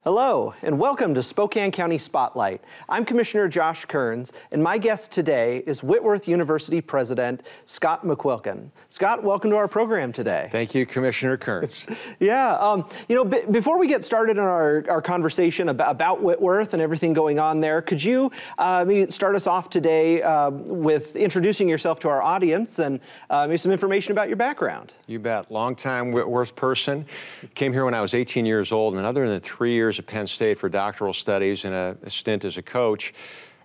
Hello, and welcome to Spokane County Spotlight. I'm Commissioner Josh Kerns, and my guest today is Whitworth University President Scott McQuilkin. Scott, welcome to our program today. Thank you, Commissioner Kerns. Yeah, before we get started on our conversation about Whitworth and everything going on there, could you maybe start us off today with introducing yourself to our audience and maybe some information about your background? You bet. Longtime Whitworth person. Came here when I was 18 years old, and other than 3 years at Penn State for doctoral studies and a stint as a coach,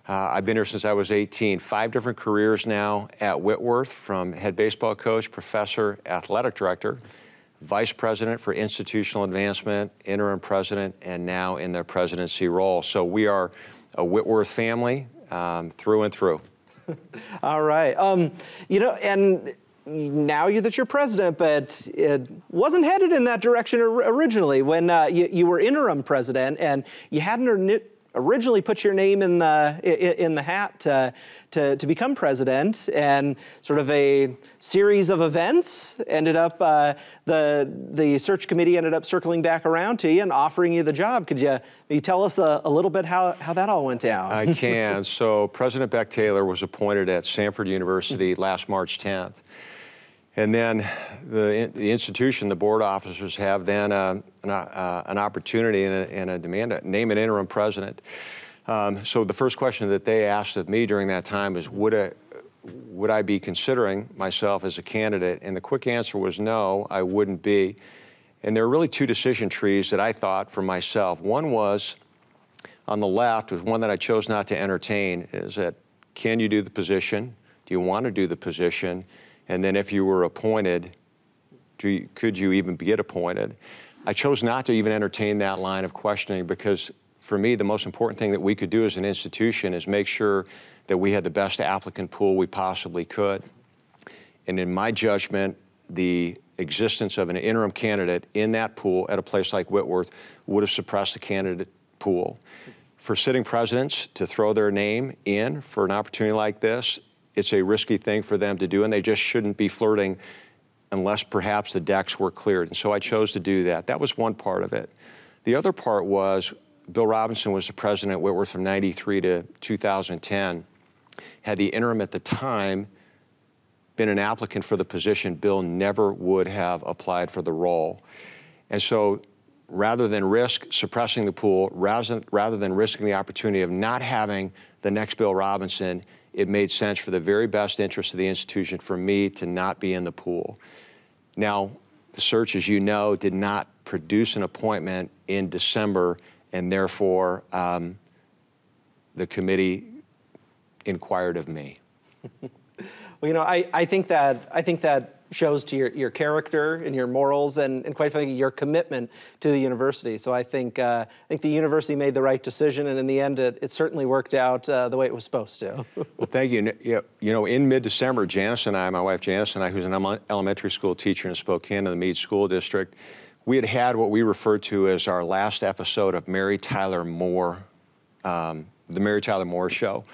I've been here since I was 18. 5 different careers now at Whitworth, from head baseball coach, professor, athletic director, vice president for institutional advancement, interim president, and now in the presidency role. So we are a Whitworth family through and through. All right. And now that you're president, but it wasn't headed in that direction originally when you were interim president, and you hadn't originally put your name in the hat to become president, and sort of a series of events ended up, the search committee ended up circling back around to you and offering you the job. Could you maybe tell us a little bit how that all went down? I can. So President Beck Taylor was appointed at Samford University last March 10th. And then the institution, the board officers have then an opportunity and a demand to name an interim president. So the first question that they asked of me during that time is, would I be considering myself as a candidate? And the quick answer was no, I wouldn't be. And there are really 2 decision trees that I thought for myself. One was, on the left, was one that I chose not to entertain, is that, can you do the position? Do you want to do the position? And then if you were appointed, could you even get appointed? I chose not to even entertain that line of questioning, because for me, the most important thing that we could do as an institution is make sure that we had the best applicant pool we possibly could. And in my judgment, the existence of an interim candidate in that pool at a place like Whitworth would have suppressed the candidate pool. For sitting presidents to throw their name in for an opportunity like this, it's a risky thing for them to do, and they just shouldn't be flirting unless perhaps the decks were cleared. And so I chose to do that. That was one part of it. The other part was, Bill Robinson was the president at Whitworth from '93 to 2010. Had the interim at the time been an applicant for the position, Bill never would have applied for the role. And so rather than risk suppressing the pool, rather than risking the opportunity of not having the next Bill Robinson, it made sense for the very best interest of the institution for me to not be in the pool. Now, the search, as you know, did not produce an appointment in December, and therefore the committee inquired of me. Well, I think that shows to your character and your morals and quite frankly your commitment to the university. So I think the university made the right decision, and in the end it certainly worked out the way it was supposed to. Well, thank you. In mid-December, Janice and I, my wife Janice and I, who's an elementary school teacher in Spokane in the Meade School District, we had what we referred to as our last episode of Mary Tyler Moore, the Mary Tyler Moore Show.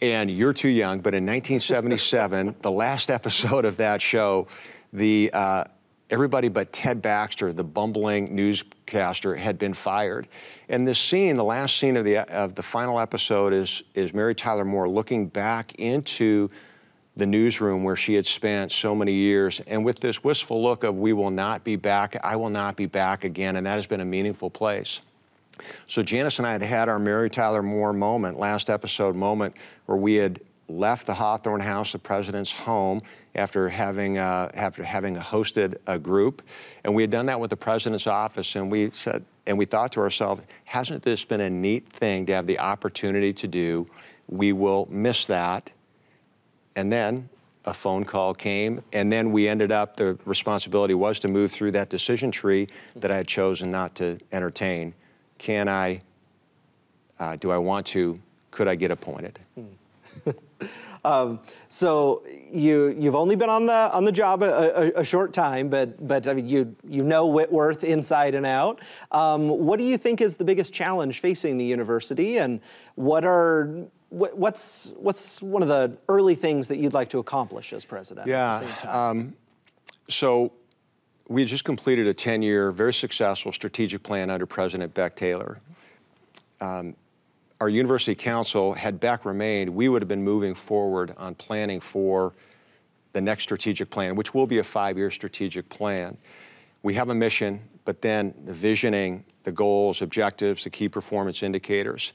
And you're too young, but in 1977, the last episode of that show, everybody but Ted Baxter, the bumbling newscaster, had been fired. And this scene, the last scene of the final episode, is Mary Tyler Moore looking back into the newsroom where she had spent so many years, and with this wistful look of, we will not be back, I will not be back again, and that has been a meaningful place. So Janice and I had our Mary Tyler Moore moment, last episode moment, where we had left the Hawthorne House, the president's home, after having hosted a group, and we had done that with the president's office, and we said, and we thought to ourselves, hasn't this been a neat thing to have the opportunity to do? We will miss that. And then a phone call came, and then we ended up, the responsibility was to move through that decision tree that I had chosen not to entertain. Can I, do I want to, could I get appointed? So you've only been on the job a short time, but I mean you know Whitworth inside and out. What do you think is the biggest challenge facing the university, and what's one of the early things that you'd like to accomplish as president? Yeah. So we just completed a 10-year, very successful strategic plan under President Beck Taylor. Our university council, had Beck remained, we would have been moving forward on planning for the next strategic plan, which will be a 5-year strategic plan. We have a mission, but then the visioning, the goals, objectives, the key performance indicators.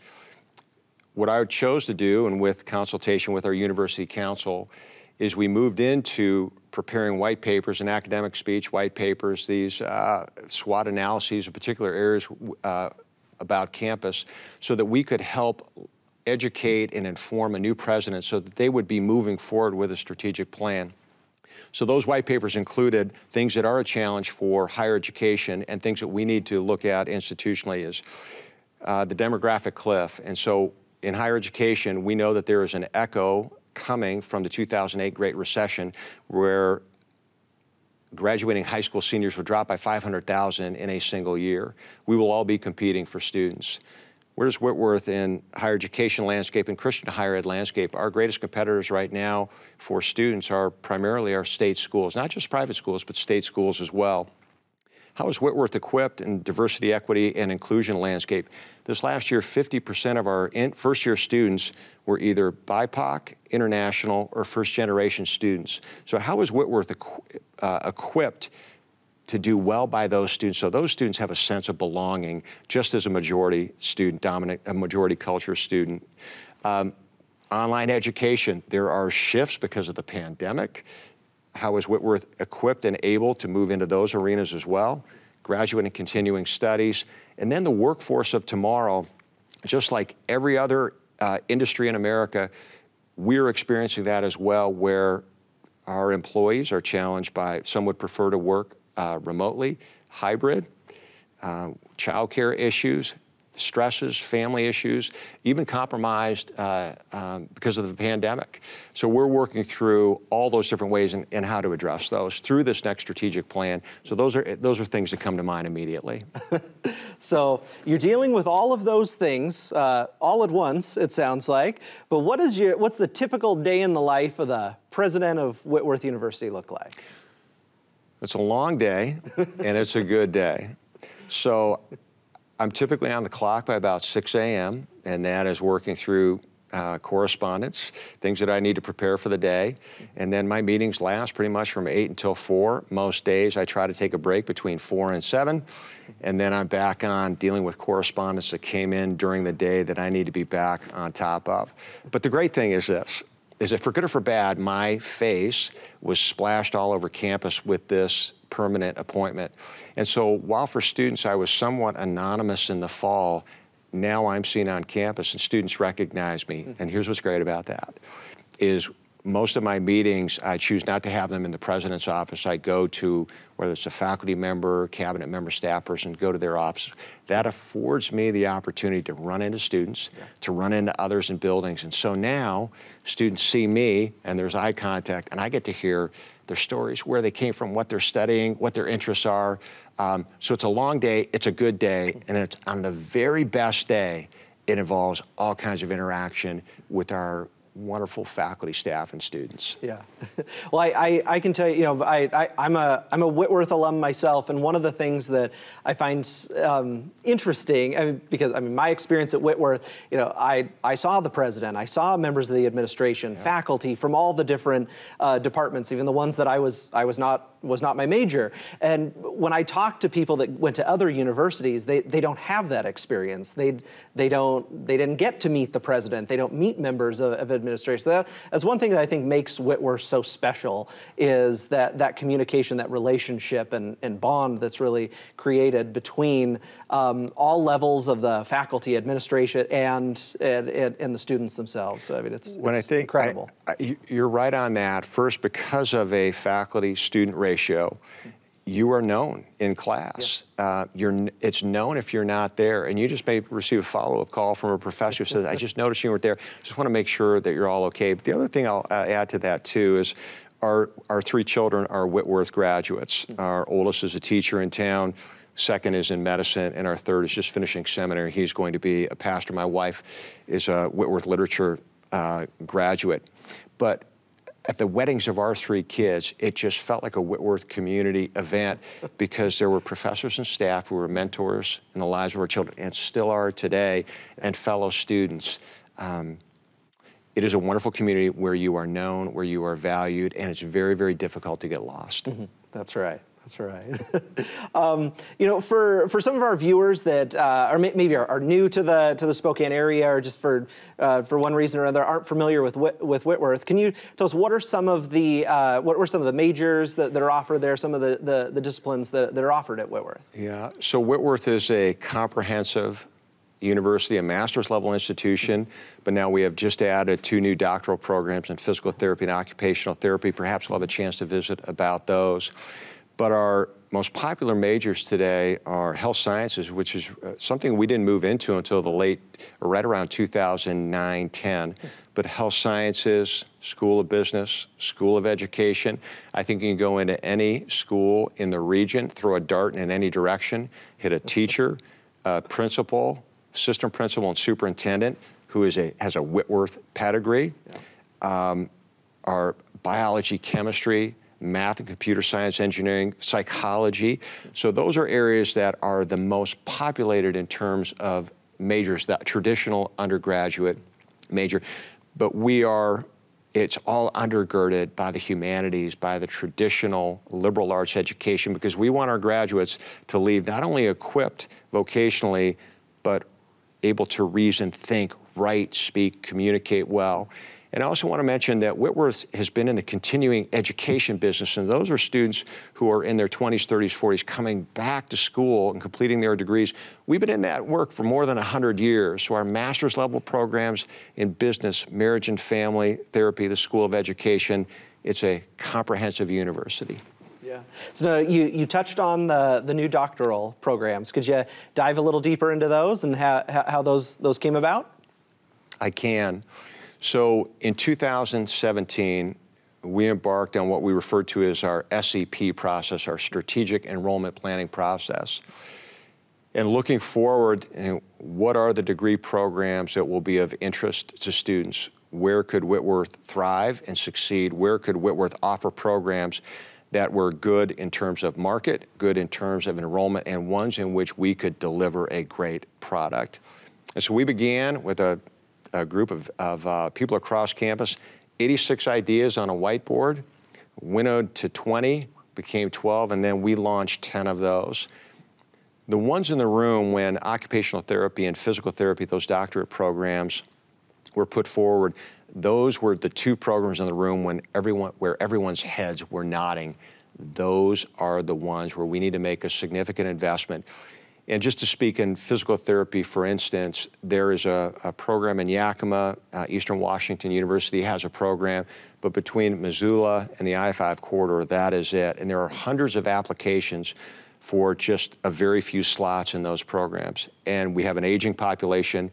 What I chose to do, and with consultation with our university council, is we moved into preparing white papers and academic speech white papers, these SWOT analyses of particular areas about campus, so that we could help educate and inform a new president so that they would be moving forward with a strategic plan. So those white papers included things that are a challenge for higher education and things that we need to look at institutionally is the demographic cliff. And so in higher education, we know that there is an echo coming from the 2008 Great Recession where graduating high school seniors will drop by 500,000 in a single year. We will all be competing for students. Where's Whitworth in higher education landscape and Christian higher ed landscape? Our greatest competitors right now for students are primarily our state schools, not just private schools, but state schools as well. How is Whitworth equipped in diversity, equity, and inclusion landscape? This last year, 50% of our first-year students were either BIPOC, international, or first-generation students. So how is Whitworth equipped to do well by those students, so those students have a sense of belonging, just as a majority student, a majority culture student? Online education, there are shifts because of the pandemic. How is Whitworth equipped and able to move into those arenas as well? Graduate and continuing studies. And then the workforce of tomorrow, just like every other industry in America, we're experiencing that as well, where our employees are challenged by, some would prefer to work remotely, hybrid, childcare issues, stresses, family issues, even compromised because of the pandemic. So we're working through all those different ways and how to address those through this next strategic plan. So those are things that come to mind immediately. So you're dealing with all of those things all at once, it sounds like. But what's the typical day in the life of the president of Whitworth University look like? It's a long day, and it's a good day. So I'm typically on the clock by about 6 a.m., and that is working through correspondence, things that I need to prepare for the day. And then my meetings last pretty much from 8 until 4. Most days I try to take a break between 4 and 7, and then I'm back on dealing with correspondence that came in during the day that I need to be back on top of. But the great thing is this, is that for good or for bad, my face was splashed all over campus with this permanent appointment. And so while for students I was somewhat anonymous in the fall, now I'm seen on campus and students recognize me. And here's what's great about that, is most of my meetings, I choose not to have them in the president's office. I go to, whether it's a faculty member, cabinet member, staff person, go to their office. That affords me the opportunity to run into students, to run into others in buildings. And so now students see me and there's eye contact and I get to hear their stories, where they came from, what they're studying, what their interests are. So it's a long day, it's a good day, and it's on the very best day, it involves all kinds of interaction with our wonderful faculty, staff, and students. Yeah. Well, I can tell you, I'm a Whitworth alum myself, and one of the things that I find interesting, because my experience at Whitworth, I saw the president, I saw members of the administration, faculty from all the different departments, even the ones that I was not my major. And when I talk to people that went to other universities, they don't have that experience. They didn't get to meet the president. They don't meet members of administration. So that's one thing that I think makes Whitworth so special, is that communication, that relationship and bond that's really created between all levels of the faculty, administration, and the students themselves. So, it's incredible. You're right on that. First, because of a faculty-student ratio, you are known in class. It's known if you're not there, and you just may receive a follow-up call from a professor who says, I just noticed you weren't there. Just want to make sure that you're all okay. But the other thing I'll add to that too is our 3 children are Whitworth graduates. Our oldest is a teacher in town, second is in medicine, and our third is just finishing seminary. He's going to be a pastor. My wife is a Whitworth literature graduate. But at the weddings of our 3 kids, it just felt like a Whitworth community event because there were professors and staff who were mentors in the lives of our children and still are today, and fellow students. It is a wonderful community where you are known, where you are valued, and it's very, very difficult to get lost. Mm-hmm. That's right. That's right. You know, for some of our viewers that maybe are new to the Spokane area, or just for one reason or another aren't familiar with Whitworth, can you tell us what are some of the what were some of the majors that are offered there? Some of the disciplines that are offered at Whitworth? Yeah. So Whitworth is a comprehensive university, a master's level institution, but now we have just added 2 new doctoral programs in physical therapy and occupational therapy. Perhaps we'll have a chance to visit about those. But our most popular majors today are health sciences, which is something we didn't move into until right around 2009-10. But health sciences, School of Business, School of Education. I think you can go into any school in the region, throw a dart in any direction, hit a teacher, principal, assistant principal, and superintendent who has a Whitworth pedigree. Our biology, chemistry, math and computer science, engineering, psychology. So those are areas that are the most populated in terms of majors, that traditional undergraduate major. But it's all undergirded by the humanities, by the traditional liberal arts education, because we want our graduates to leave not only equipped vocationally, but able to reason, think, write, speak, communicate well. And I also want to mention that Whitworth has been in the continuing education business, and those are students who are in their 20s, 30s, 40s coming back to school and completing their degrees. We've been in that work for more than 100 years. So our master's level programs in business, marriage and family therapy, the School of Education, it's a comprehensive university. Yeah. So now you touched on the new doctoral programs. Could you dive a little deeper into those and how those came about? I can. So in 2017, we embarked on what we referred to as our SEP process, our Strategic Enrollment Planning process. And looking forward, what are the degree programs that will be of interest to students? Where could Whitworth thrive and succeed? Where could Whitworth offer programs that were good in terms of market, good in terms of enrollment, and ones in which we could deliver a great product? And so we began with a group of people across campus, 86 ideas on a whiteboard, winnowed to 20, became 12, and then we launched 10 of those. The ones in the room when occupational therapy and physical therapy, those doctorate programs, were put forward, those were the 2 programs in the room where everyone's heads were nodding. Those are the ones where we need to make a significant investment. And just to speak in physical therapy, for instance, there is a program in Yakima. Eastern Washington University has a program, but between Missoula and the I-5 corridor, that is it. And there are hundreds of applications for just a very few slots in those programs. And we have an aging population.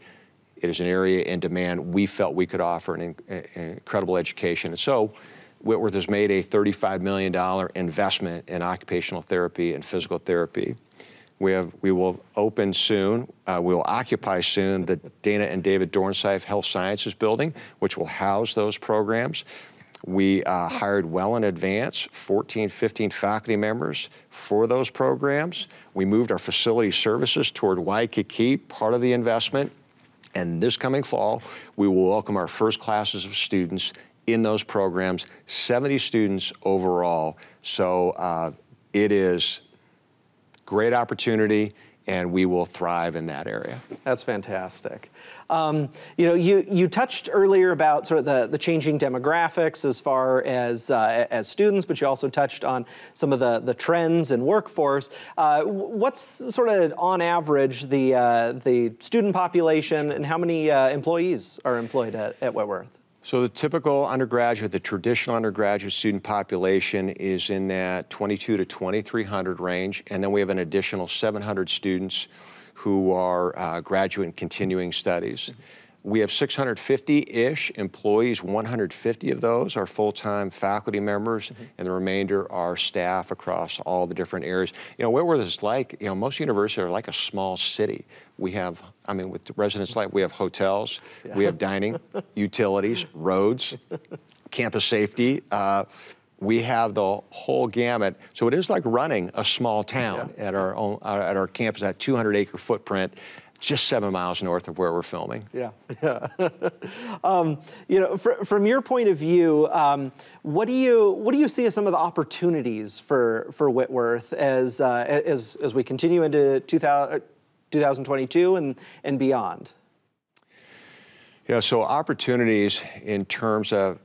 It is an area in demand. We felt we could offer an incredible education. And so Whitworth has made a $35 million investment in occupational therapy and physical therapy. We will open soon, we will occupy soon the Dana and David Dornsife Health Sciences building, which will house those programs. We hired well in advance 14, 15 faculty members for those programs. We moved our facility services toward Waikiki, part of the investment. And this coming fall, we will welcome our first classes of students in those programs, 70 students overall. So it is great opportunity, and we will thrive in that area. That's fantastic. You know, you touched earlier about sort of the changing demographics as far as students, but you also touched on some of the trends in workforce. What's sort of on average the student population, and how many employees are employed at Whitworth? So the typical undergraduate, the traditional undergraduate student population is in that 2,200 to 2,300 range, and then we have an additional 700 students who are graduate and continuing studies. We have 650-ish employees. 150 of those are full-time faculty members, and the remainder are staff across all the different areas. You know, Whitworth is like, you know, most universities are like a small city. We have, I mean, with residents like, we have hotels, we have dining, utilities, roads, campus safety. We have the whole gamut. So it is like running a small town at our campus, that 200-acre footprint, just 7 miles north of where we're filming. Yeah. You know, from your point of view, what do you see as some of the opportunities for Whitworth as we continue into 2022 and beyond? Yeah. So opportunities in terms of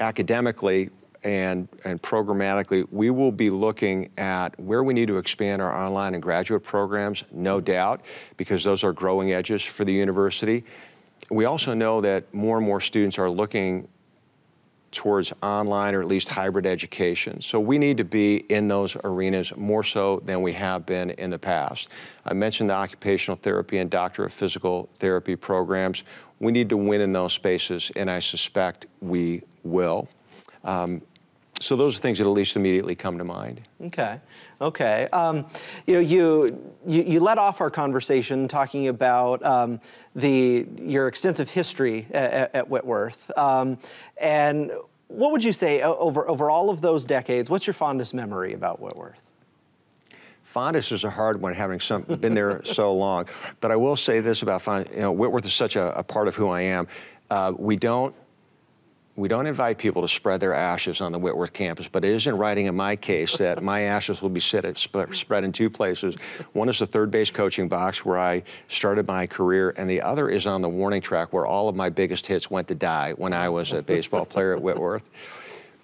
academically and programmatically, we will be looking at where we need to expand our online and graduate programs, no doubt, because those are growing edges for the university. We also know that more and more students are looking towards online or at least hybrid education. So we need to be in those arenas more so than we have been in the past. I mentioned the occupational therapy and doctor of physical therapy programs. We need to win in those spaces, and I suspect we will. So those are things that at least immediately come to mind. Okay. You know, you led off our conversation talking about your extensive history at Whitworth, and what would you say over all of those decades? What's your fondest memory about Whitworth? Fondest is a hard one, having been there so long. But I will say this about Whitworth is such a part of who I am. We don't invite people to spread their ashes on the Whitworth campus, but it is in writing in my case that my ashes will be spread in two places. One is the third base coaching box where I started my career, and the other is on the warning track where all of my biggest hits went to die when I was a baseball player at Whitworth.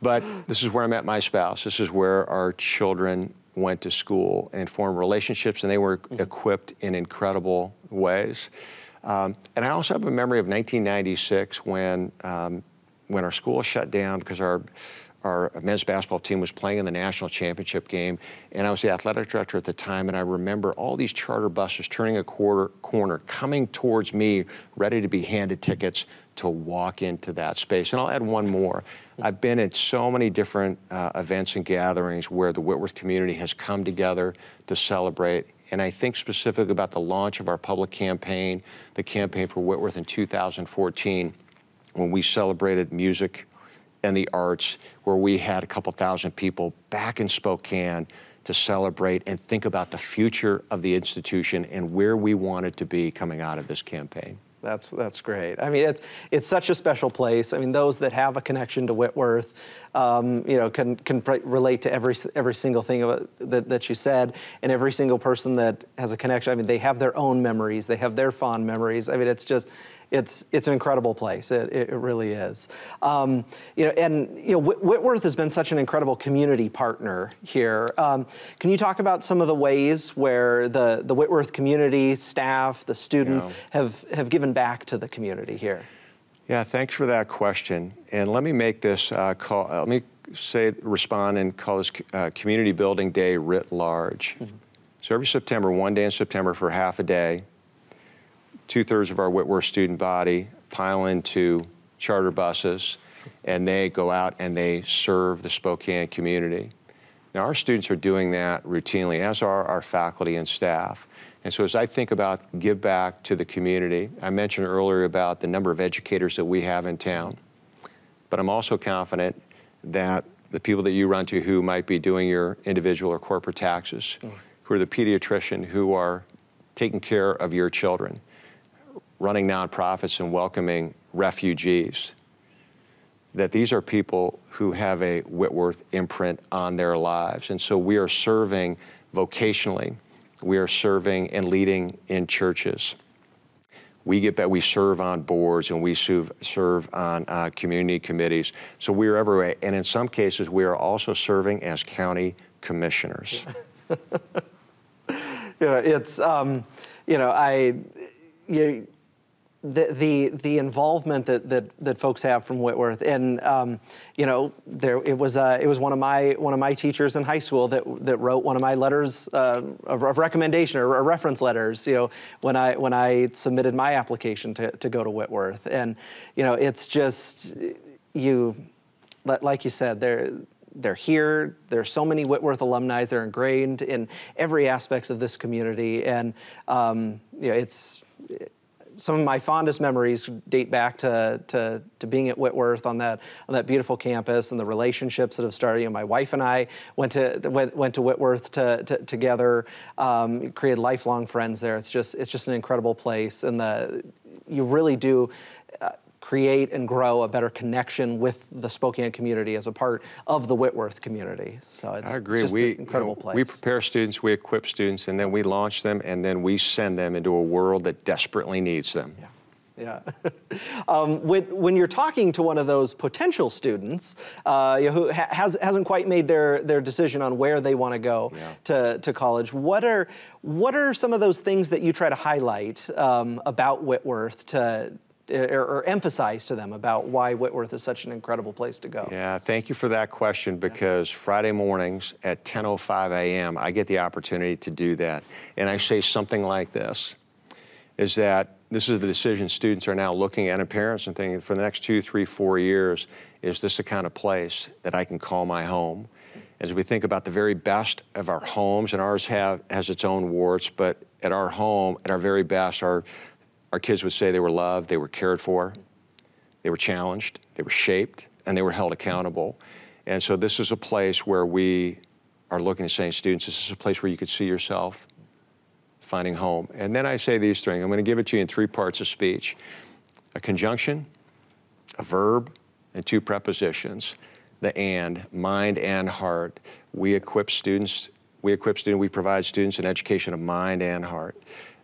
But this is where I met my spouse. This is where our children went to school and formed relationships, and they were equipped in incredible ways. And I also have a memory of 1996 when our school shut down because our men's basketball team was playing in the national championship game, and I was the athletic director at the time, and I remember all these charter buses turning a corner, coming towards me, ready to be handed tickets to walk into that space. And I'll add one more. I've been at so many different events and gatherings where the Whitworth community has come together to celebrate. And I think specifically about the launch of our public campaign, the campaign for Whitworth in 2014, when we celebrated music and the arts, where we had a couple thousand people back in Spokane to celebrate and think about the future of the institution and where we wanted to be coming out of this campaign. That's great. I mean, it's such a special place. I mean, those that have a connection to Whitworth, you know, can relate to every single thing that you said, and every single person that has a connection. I mean, they have their own memories. They have their fond memories. I mean, it's just, it's an incredible place. It really is. You know, and you know, Whitworth has been such an incredible community partner here. Can you talk about some of the ways where the Whitworth community, staff, the students have given back to the community here? Yeah, thanks for that question. And let me make this call. Let me respond and call this Community Building Day writ large. So every September, one day in September for half a day, 2/3 of our Whitworth student body pile into charter buses, and they go out and they serve the Spokane community. Now, our students are doing that routinely, as are our faculty and staff. And so as I think about give back to the community, I mentioned earlier about the number of educators that we have in town, but I'm also confident that the people that you run to who might be doing your individual or corporate taxes, who are the pediatrician who are taking care of your children, running nonprofits and welcoming refugees, that these are people who have a Whitworth imprint on their lives. And so we are serving vocationally. We are serving and leading in churches. We serve on boards, and we serve on community committees. So we are everywhere. And in some cases, we are also serving as county commissioners. You know, it's, you know, the involvement that folks have from Whitworth, and you know, it was one of my teachers in high school that wrote one of my letters of recommendation or reference letters. You know, when I submitted my application to go to Whitworth, and you know, it's just like you said, they're here. There's so many Whitworth alumni. They're ingrained in every aspect of this community, and you know, it's. Some of my fondest memories date back to being at Whitworth on that beautiful campus, and the relationships that have started. You know, my wife and I went to Whitworth together, created lifelong friends there. It's just an incredible place, and you really do create and grow a better connection with the Spokane community as a part of the Whitworth community. So it's, I agree. It's just an incredible place. We prepare students, we equip students, and then we launch them, and then we send them into a world that desperately needs them. Yeah. Yeah. When you're talking to one of those potential students who hasn't quite made their decision on where they want to go to college, what are some of those things that you try to highlight about Whitworth or emphasize to them about why Whitworth is such an incredible place to go? Yeah, thank you for that question, because Friday mornings at 10:05 a.m. I get the opportunity to do that. And I say something like this, is that this is the decision students are now looking at, and parents and thinking, for the next 2, 3, 4 years, is this the kind of place that I can call my home? As we think about the very best of our homes, and ours has its own warts, but at our home, at our very best, our kids would say they were loved, they were cared for, they were challenged, they were shaped, and they were held accountable. And so this is a place where we are looking at saying, students, this is a place where you could see yourself finding home. And then I say these things. I'm going to give it to you in 3 parts of speech: a conjunction, a verb, and 2 prepositions. The and, mind and heart. We provide students an education of mind and heart.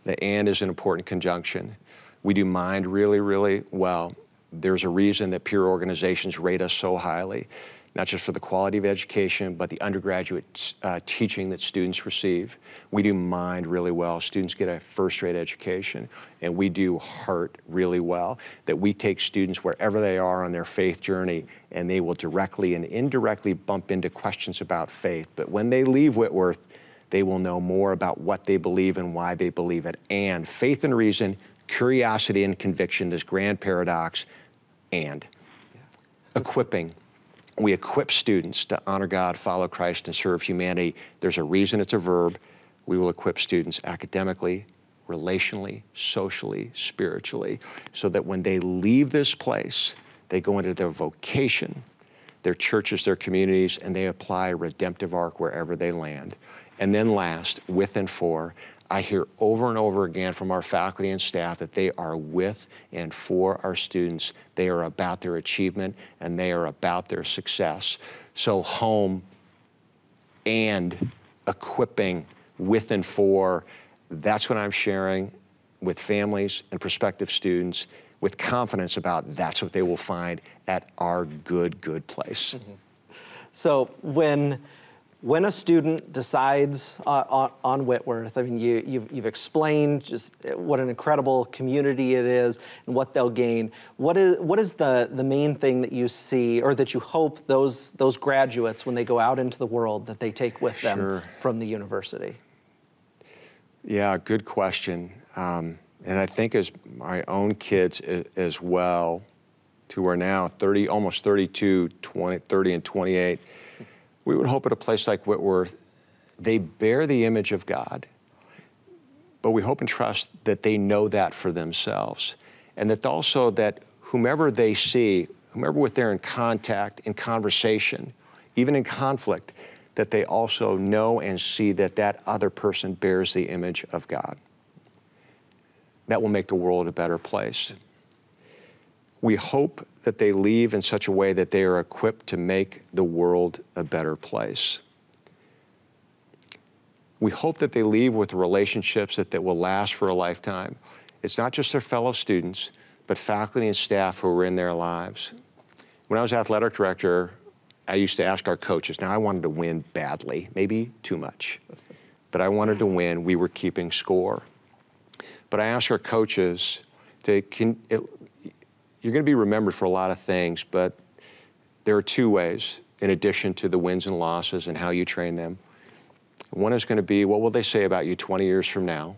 The and is an important conjunction. We do mind really, really well. There's a reason that peer organizations rate us so highly, not just for the quality of education, but the undergraduate teaching that students receive. We do mind really well. Students get a first-rate education, and we do heart really well, that we take students wherever they are on their faith journey, and they will directly and indirectly bump into questions about faith. But when they leave Whitworth, they will know more about what they believe and why they believe it. And faith and reason, curiosity and conviction, this grand paradox, and equipping. We equip students to honor God, follow Christ, and serve humanity. There's a reason it's a verb. We will equip students academically, relationally, socially, spiritually, so that when they leave this place, they go into their vocation, their churches, their communities, and they apply a redemptive arc wherever they land. And then last, with and for, I hear over and over again from our faculty and staff that they are with and for our students. They are about their achievement, and they are about their success. So home and equipping, with and for, that's what I'm sharing with families and prospective students with confidence about that's what they will find at our good place. Mm-hmm. So when a student decides on Whitworth, I mean, you've explained just what an incredible community it is and what they'll gain. What is the main thing that you see, or that you hope those graduates, when they go out into the world, that they take with them from the university? Yeah, good question. And I think as my own kids as well, who are now 30, almost 32, 30 and 28, we would hope at a place like Whitworth, they bear the image of God, but we hope and trust that they know that for themselves, and that also that whomever they see, whomever with they're in contact, in conversation, even in conflict, that they also know and see that that other person bears the image of God. That will make the world a better place. We hope that they leave in such a way that they are equipped to make the world a better place. We hope that they leave with relationships that will last for a lifetime. It's not just their fellow students, but faculty and staff who are in their lives. When I was athletic director, I used to ask our coaches, now I wanted to win badly, maybe too much, but I wanted to win. We were keeping score. But I asked our coaches, you're going to be remembered for a lot of things, but there are two ways, in addition to the wins and losses and how you train them. One is going to be, what will they say about you 20 years from now?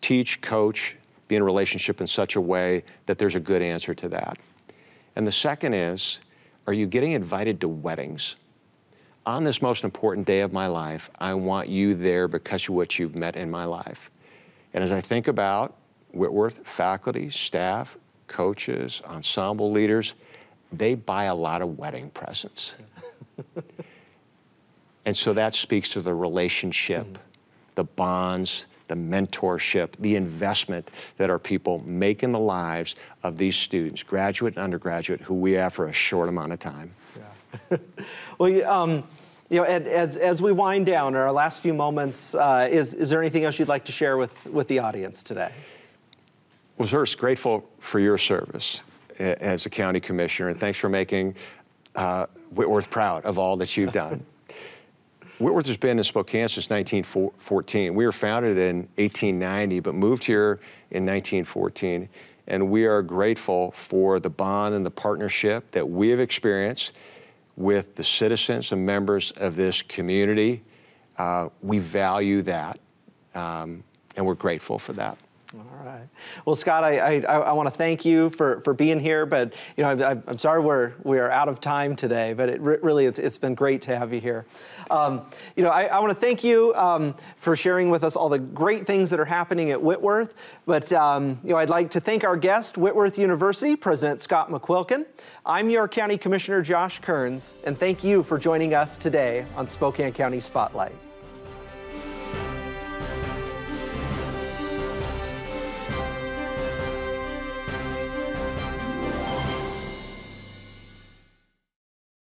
Teach, coach, be in a relationship in such a way that there's a good answer to that. And the second is, are you getting invited to weddings? On this most important day of my life, I want you there because of what you've met in my life. And as I think about Whitworth faculty, staff, coaches, ensemble leaders, they buy a lot of wedding presents. And so that speaks to the relationship, the bonds, the mentorship, the investment that our people make in the lives of these students, graduate and undergraduate, who we have for a short amount of time. Yeah. Well, you know, as we wind down in our last few moments, is there anything else you'd like to share with the audience today? Well, first, grateful for your service as a county commissioner, and thanks for making Whitworth proud of all that you've done. Whitworth has been in Spokane since 1914. We were founded in 1890, but moved here in 1914. And we are grateful for the bond and the partnership that we have experienced with the citizens and members of this community. We value that, and we're grateful for that. All right. Well, Scott, I want to thank you for being here, but you know, I'm sorry we are out of time today, but it's been great to have you here. You know, I want to thank you for sharing with us all the great things that are happening at Whitworth, but you know, I'd like to thank our guest, Whitworth University President Scott McQuilkin. I'm your County Commissioner Josh Kerns, and thank you for joining us today on Spokane County Spotlight.